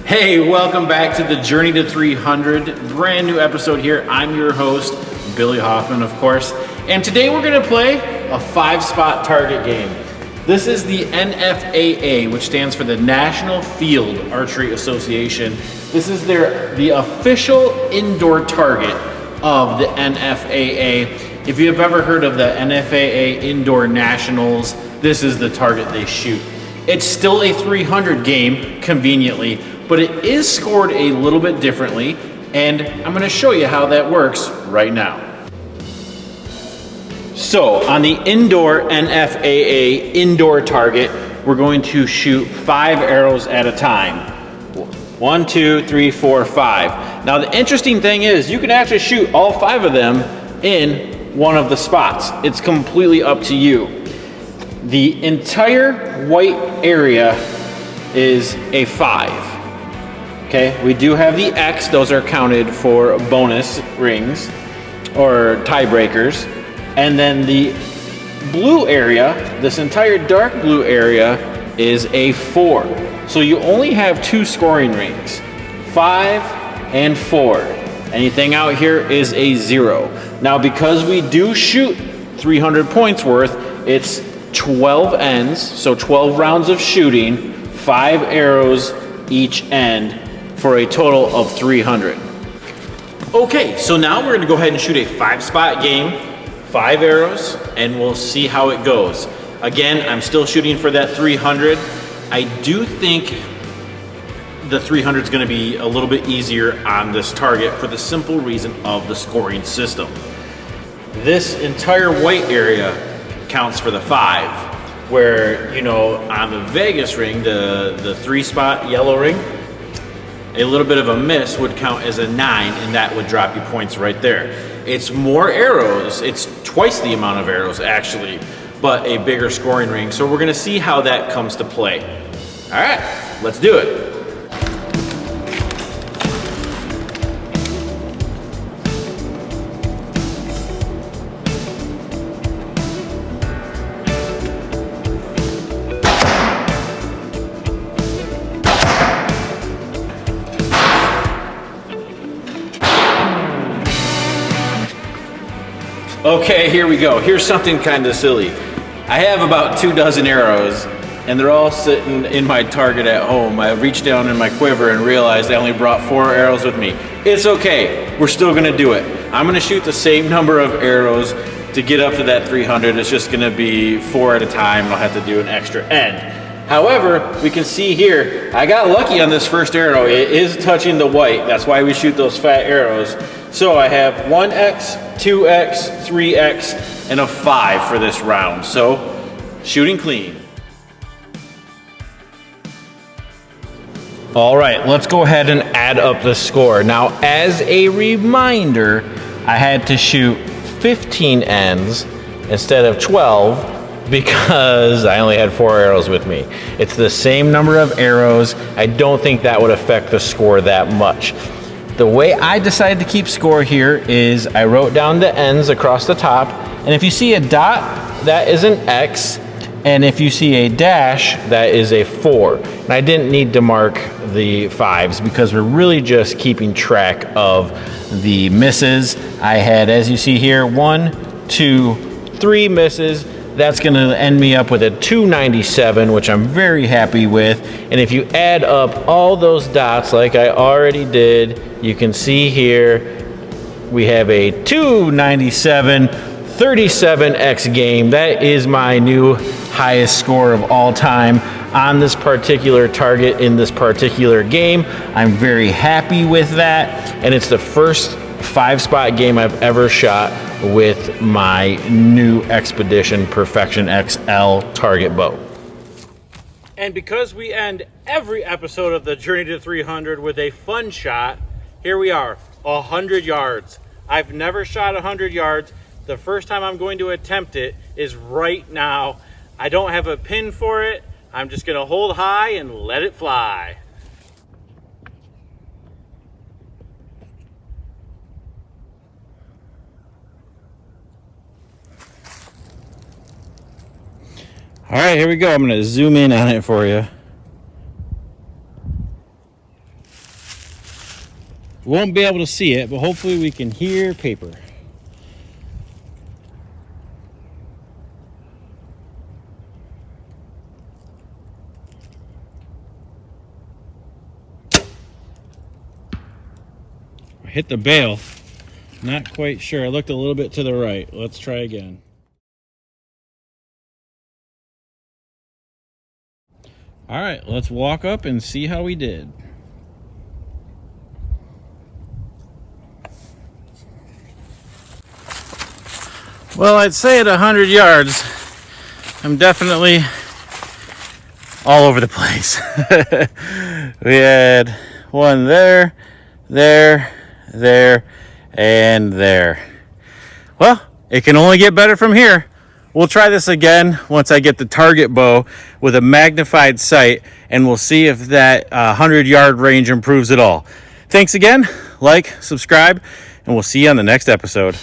Hey, welcome back to the Journey to 300, brand new episode here. I'm your host, Billy Hoffman, of course, and today we're gonna play a 5-spot target game. This is the NFAA, which stands for the National Field Archery Association. This is the official indoor target of the NFAA. If you have ever heard of the NFAA Indoor Nationals, this is the target they shoot. It's still a 300 game, conveniently, but it is scored a little bit differently, and I'm gonna show you how that works right now. So, on the indoor NFAA indoor target, we're going to shoot 5 arrows at a time. 1, 2, 3, 4, 5. Now the interesting thing is, you can actually shoot all 5 of them in one of the spots. It's completely up to you. The entire white area is a 5. Okay, we do have the X, those are counted for bonus rings or tiebreakers. And then the blue area, this entire dark blue area, is a 4. So you only have 2 scoring rings, 5 and 4. Anything out here is a 0. Now because we do shoot 300 points worth, it's 12 ends, so 12 rounds of shooting, 5 arrows each end, for a total of 300. Okay, so now we're gonna go ahead and shoot a 5-spot game, 5 arrows, and we'll see how it goes. Again, I'm still shooting for that 300. I do think the 300 is gonna be a little bit easier on this target for the simple reason of the scoring system. This entire white area counts for the 5, where, you know, on the Vegas ring, the 3-spot yellow ring, a little bit of a miss would count as a 9, and that would drop you points right there. It's more arrows, it's twice the amount of arrows actually, but a bigger scoring ring. So we're gonna see how that comes to play. All right, let's do it. Okay, here we go. Here's something kind of silly. I have about 2 dozen arrows, and they're all sitting in my target at home. I reached down in my quiver and realized I only brought 4 arrows with me. It's okay, we're still gonna do it. I'm gonna shoot the same number of arrows to get up to that 300. It's just gonna be 4 at a time, and I'll have to do an extra end. However, we can see here, I got lucky on this first arrow. It is touching the white. That's why we shoot those fat arrows. So I have 1X, 2X, 3X, and a 5 for this round. So, shooting clean. All right, let's go ahead and add up the score. Now, as a reminder, I had to shoot 15 ends instead of 12 because I only had 4 arrows with me. It's the same number of arrows. I don't think that would affect the score that much. The way I decided to keep score here is I wrote down the ends across the top, and if you see a dot, that is an X, and if you see a dash, that is a 4. And I didn't need to mark the 5s because we're really just keeping track of the misses. I had, as you see here, 1, 2, 3 misses. That's gonna end me up with a 297, which I'm very happy with. And if you add up all those dots like I already did, you can see here, we have a 297, 37X game. That is my new highest score of all time on this particular target in this particular game. I'm very happy with that. And it's the first 5-spot game I've ever shot with my new Expedition Perfection XL target bow. And because we end every episode of the Journey to 300 with a fun shot, here we are, 100 yards. I've never shot 100 yards. The first time I'm going to attempt it is right now. I don't have a pin for it. I'm just gonna hold high and let it fly. All right, here we go. I'm gonna zoom in on it for you. We won't be able to see it, but hopefully we can hear paper. I hit the bail. Not quite sure. I looked a little bit to the right. Let's try again. All right, let's walk up and see how we did. Well, I'd say at 100 yards, I'm definitely all over the place. We had one there, there, and there. Well, it can only get better from here. We'll try this again once I get the target bow with a magnified sight, and we'll see if that 100-yard range improves at all. Thanks again. Like, subscribe, and we'll see you on the next episode.